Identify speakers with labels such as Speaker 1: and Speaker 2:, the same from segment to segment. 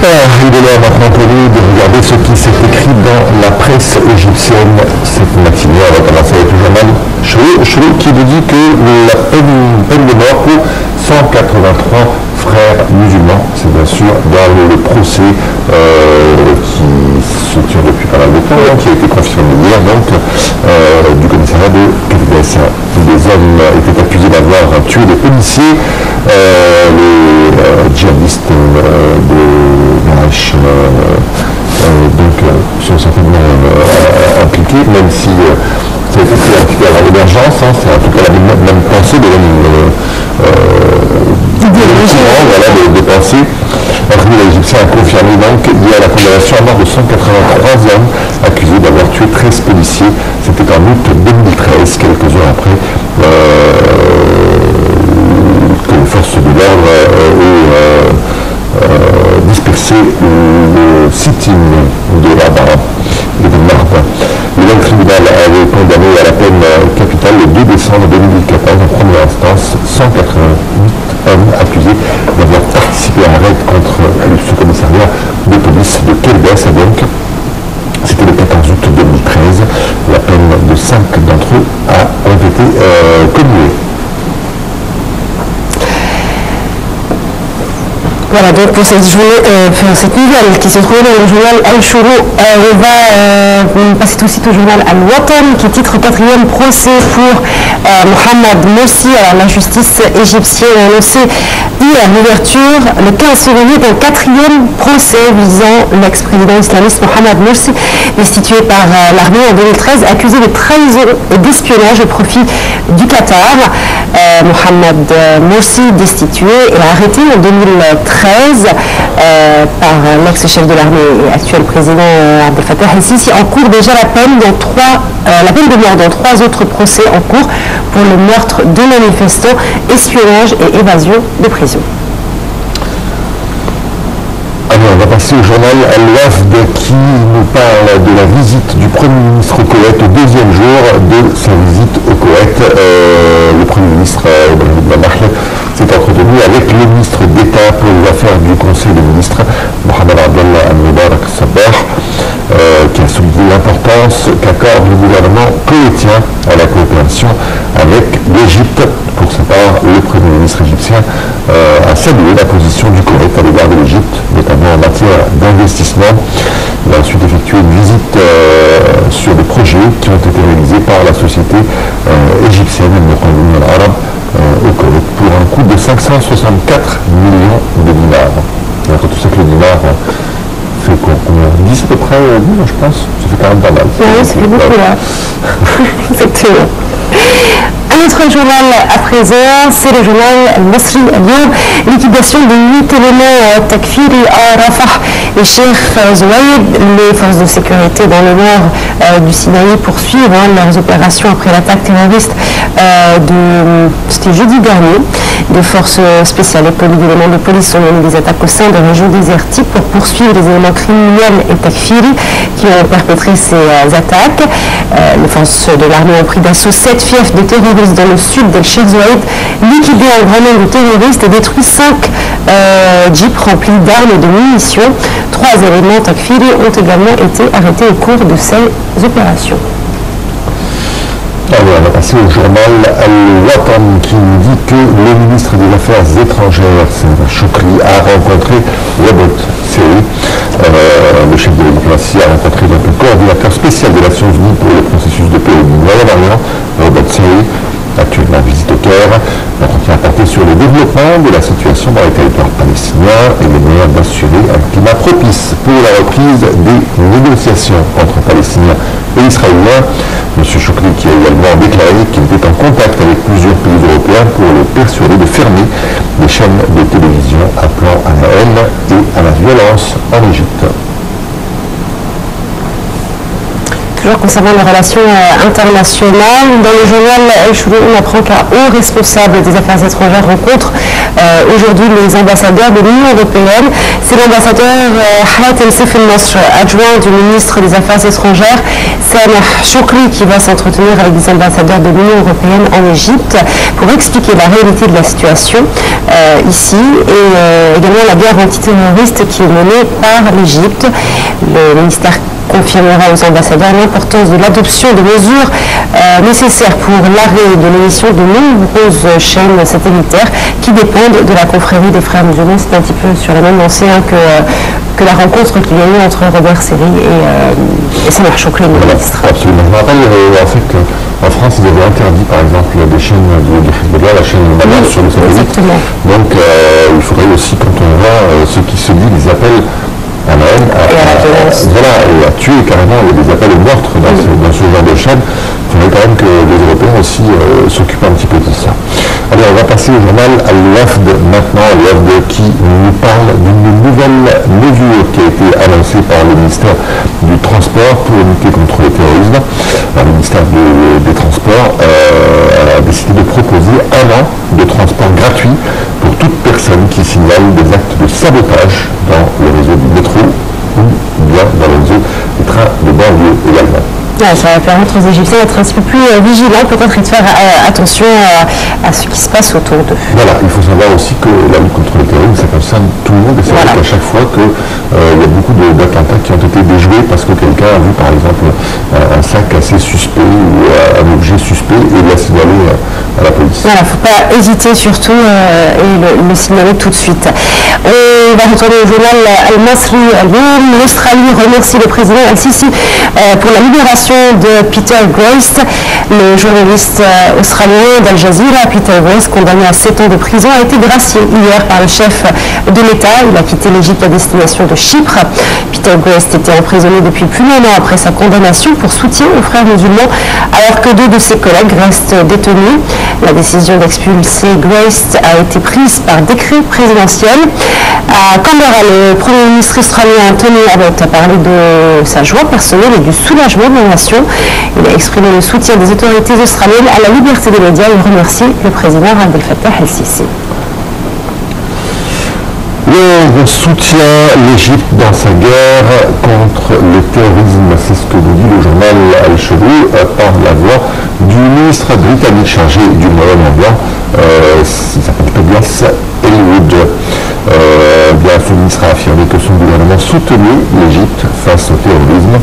Speaker 1: Il est l'heure maintenant pour nous de regarder ce qui s'est écrit dans la presse égyptienne cette matinée. On va commencer avec le journal Chrouk qui nous dit que la peine de mort pour 183 frères musulmans, c'est bien sûr dans le procès qui se tient depuis pas mal de temps, qui a été confirmé hier du commissariat de Kébès. Des hommes étaient accusés d'avoir tué des policiers, les djihadistes de Daesh sont certainement impliqués, même si ça a été fait un petit peu avant l'émergence, c'est en tout cas la même pensée de des pensées. Un tribunal égyptien a confirmé donc hier la condamnation à mort de 183 hommes accusés d'avoir tué 13 policiers. C'était en août 2013, quelques heures après que les forces de l'ordre ont dispersé le sit-in de Rabat et de Marba. Le même tribunal avait condamné à la peine capitale le 2 décembre 2014 en première instance 188 hommes accusés d'avoir participé à un raid contre ce commissariat de police de Kébès. Donc, c'était le 14 août 2013. La peine de 5 d'entre eux ont été commuées.
Speaker 2: Voilà, donc pour cette nouvelle qui se trouve dans le journal Al-Shourouk, on va passer tout de suite au journal Al-Watan qui titre 4e procès pour Mohamed Morsi. Alors la justice égyptienne a annoncé hier l'ouverture le 15 février d'un 4e procès visant l'ex-président islamiste Mohamed Morsi, destitué par l'armée en 2013, accusé de trahison et d'espionnage au profit du Qatar. Mohamed Morsi, destitué et arrêté en 2013 par l'ex-chef de l'armée et actuel président Abdel Fattah el-Sisi, encourt déjà la peine de mort dans 3 autres procès en cours pour le meurtre de manifestants, espionnage et évasion de prison.
Speaker 1: Alors, on va passer au journal Al-Wafd qui nous parle de la visite du Premier ministre au Koweït au 2e jour de sa visite au Koweït. Le Premier ministre s'est entretenu avec le ministre d'État pour les affaires du Conseil des ministres, Mohamed Abdallah Al-Mubarak Sabah, qui a souligné l'importance qu'accorde le gouvernement koweïtien à la coopération avec l'Égypte. Pour sa part, le Premier ministre égyptien a salué la position du Koweït à l'égard de l'Égypte, notamment en matière d'investissement. Il a ensuite effectué une visite sur des projets qui ont été réalisés par la société égyptienne Al Arab au Koweït pour un coût de 564 millions de dinars. Alors, tout ça que le dinar fait combien 10 à peu près, je pense. Ça fait quand même pas mal.
Speaker 2: Oui, ça fait beaucoup là. Exactement. Un autre journal à présent, c'est le journal Al-Masri Al-Yom, liquidation de 8 éléments takfiri à Rafah et Sheikh Zouaïd. Les forces de sécurité dans le nord du Sinaï poursuivent leurs opérations après l'attaque terroriste c'était jeudi dernier. Des forces spéciales et d'éléments de police ont mené des attaques au sein de régions désertiques pour poursuivre les éléments criminels et takfiri qui ont perpétré ces attaques. Les forces de l'armée ont pris d'assaut 7 fiefs de terroristes dans le sud d'El Sheikh Zouaïd, liquidé un grand nombre de terroristes et détruit 5 jeeps remplis d'armes et de munitions. 3 éléments takfiri ont également été arrêtés au cours de ces opérations.
Speaker 1: Alors, on va passer au journal Al-Watan qui nous dit que le ministre des Affaires étrangères, Choukri, a rencontré Robert Serri. Le chef de la diplomatie a rencontré le coordinateur spécial des Nations Unies pour le processus de paix au Moyen-Orient, Robert Serri, actuellement en visite au Caire. L'entretien a porté sur le développement de la situation dans les territoires palestiniens et les moyens d'assurer un climat propice pour la reprise des négociations entre Palestiniens et Israéliens. M. Choukri qui a également déclaré qu'il était en contact avec plusieurs pays européens pour le persuader de fermer les chaînes de télévision appelant à la haine et à la violence en Égypte.
Speaker 2: toujours concernant les relations internationales. Dans le journal El Shrouk, on apprend qu'un haut responsable des affaires étrangères rencontre aujourd'hui les ambassadeurs de l'Union européenne. C'est l'ambassadeur Hatem Sef El-Nasr, adjoint du ministre des Affaires étrangères, Sameh Choukri, qui va s'entretenir avec des ambassadeurs de l'Union européenne en Égypte pour expliquer la réalité de la situation ici et également la guerre antiterroriste qui est menée par l'Égypte. Le ministère confirmera aux ambassadeurs l'importance de l'adoption de mesures nécessaires pour l'arrêt de l'émission de nombreuses chaînes satellitaires qui dépendent de la confrérie des frères musulmans. C'est un petit peu sur la même lancée que la rencontre qu'il y a eu entre Robert Serry et Sameh Choukri, le ministre.
Speaker 1: Absolument. Je me rappelle en fait qu'en France, ils avaient interdit par exemple des chaînes de la chaîne sur le satellite.
Speaker 2: Exactement.
Speaker 1: Donc il faudrait aussi, quand on voit ce qui se dit, les appels à Noël, et à tuer carrément, il y a des appels au meurtre dans ce genre de chaîne. Il faudrait quand même que les Européens aussi s'occupent un petit peu de ça. Allez, on va passer au journal Al-Wafd maintenant, Al-Wafd qui nous parle d'une nouvelle mesure qui a été annoncée par le ministère du Transport pour lutter contre le terrorisme. Le ministère des Transports a décidé de proposer 1 an de transport gratuit pour toute personne qui signale des actes de sabotage dans le réseau du métro ou bien dans le réseau des trains de banlieue également.
Speaker 2: Ouais, ça va permettre aux Égyptiens d'être un petit peu plus vigilants, peut-être, et de faire attention à ce qui se passe autour d'eux.
Speaker 1: Voilà, il faut savoir aussi que la lutte contre le terrorisme, ça concerne tout le monde, et c'est vrai qu'à chaque fois qu'il y a beaucoup d'attentats qui ont été déjoués parce que quelqu'un a vu par exemple un sac assez suspect ou un objet suspect et l'a signalé à la police.
Speaker 2: Voilà, il ne faut pas hésiter surtout et le signaler tout de suite. On va retourner au journal Al-Masri Al-Youm. L'Australie remercie le président Al-Sisi pour la libération de Peter Grace, le journaliste australien d'Al Jazeera. Peter Grace, condamné à 7 ans de prison, a été gracié hier par le chef de l'État. Il a quitté l'Égypte à destination de Chypre. Peter Grace était emprisonné depuis plus d'1 an après sa condamnation pour soutien aux frères musulmans, alors que 2 de ses collègues restent détenus. La décision d'expulser Grace a été prise par décret présidentiel. À Canberra, le Premier ministre australien Tony Abbott a parlé de sa joie personnelle et du soulagement de la nation. Il a exprimé le soutien des autorités australiennes à la liberté des médias et remercié le président Abdel Fattah El-Sisi.
Speaker 1: Le soutien l'Égypte dans sa guerre contre le terrorisme, c'est ce que nous dit le journal Al-Shrouk par la voix du ministre britannique chargé du Moyen-Orient, il s'appelle Tobias Ellwood. Ce ministre a affirmé que son gouvernement soutenait l'Égypte face au terrorisme.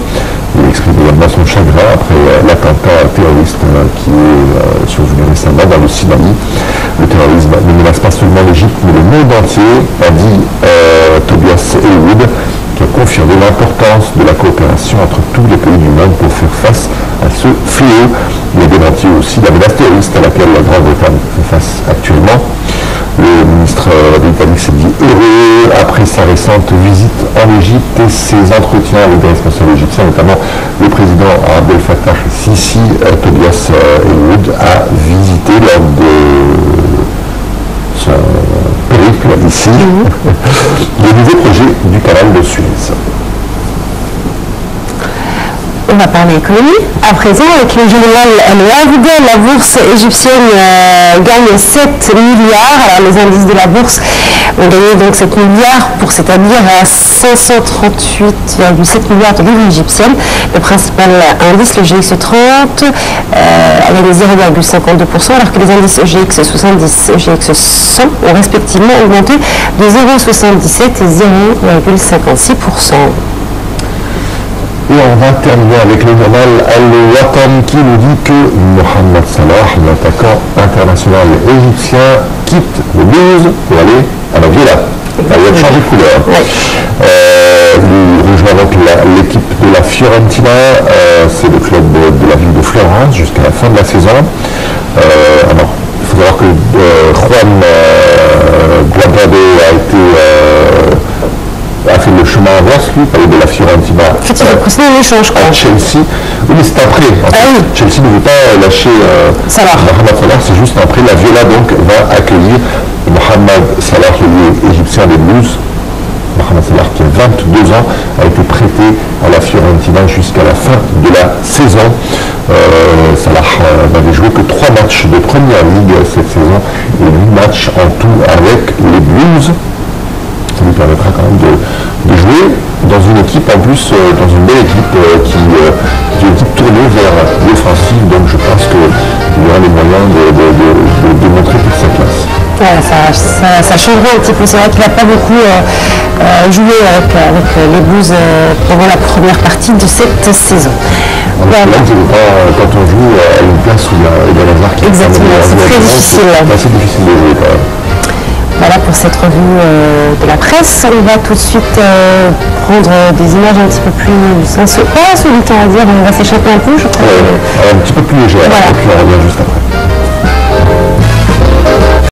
Speaker 1: Il exprime également son chagrin après l'attentat terroriste qui est survenu récemment dans le Sinaï. Le terrorisme ne menace pas seulement l'Égypte, mais le monde entier, a dit Tobias Ellwood, qui a confirmé l'importance de la coopération entre tous les pays du monde pour faire face à ce fléau. Il a démenti aussi la menace terroriste à laquelle la Grande-Bretagne fait face actuellement. Le ministre britannique s'est dit heureux après sa récente visite en Égypte et ses entretiens avec des responsables égyptiens, notamment le président Abdel Fattah El-Sisi. Tobias Ellwood a visité lors de son périple ici le nouveau projet du canal de Suez.
Speaker 2: On va parler économie. À présent, avec le journal Al-Wafd, la bourse égyptienne gagne 7 milliards. Alors, les indices de la bourse ont gagné donc 7 milliards pour s'établir à 538,7 milliards de livres égyptiennes. Le principal indice, le GX30, a gagné 0,52%, alors que les indices EGX 70 et EGX 100 ont respectivement augmenté de 0,77 et 0,56%.
Speaker 1: Et on va terminer avec le journal Al-Watan qui nous dit que Mohamed Salah, l'attaquant international égyptien, quitte le Blues pour aller à la Viola. Il va changer de couleur. Il rejoint donc l'équipe de la Fiorentina, c'est le club de la ville de Florence jusqu'à la fin de la saison. Alors, il faut savoir que Juan Guadrado a fait le chemin inverse, lui, de la Fiorentina
Speaker 2: en fait, il va procéder à l'échange,
Speaker 1: à Chelsea. Oui, mais c'est après. En fait. Chelsea ne veut pas lâcher Mohamed Salah, c'est juste après. La Viola donc va accueillir Mohamed Salah, le égyptien des Blues. Mohamed Salah qui a 22 ans, a été prêté à la Fiorentina jusqu'à la fin de la saison. Salah n'avait joué que 3 matchs de première ligue cette saison et 8 matchs en tout avec les Blues. Ça lui permettra quand même de jouer dans une équipe, en plus, dans une belle équipe qui est une équipe tournée vers l'offensive. Donc je pense qu'il y aura les moyens de montrer toute sa classe.
Speaker 2: Ouais, ça changerait un petit peu. C'est vrai qu'il n'a pas beaucoup joué avec les Blues pendant la première partie de cette saison.
Speaker 1: Voilà. Quand on joue à une place où il y a Hazard qui
Speaker 2: exactement, c'est très difficile.
Speaker 1: C'est assez difficile de jouer quand même.
Speaker 2: Voilà pour cette revue de la presse. On va tout de suite prendre des images un petit peu plus pas insolites, on va dire, on va s'échapper un peu, je crois.
Speaker 1: Un petit peu plus légère, voilà. Et puis on revient juste après.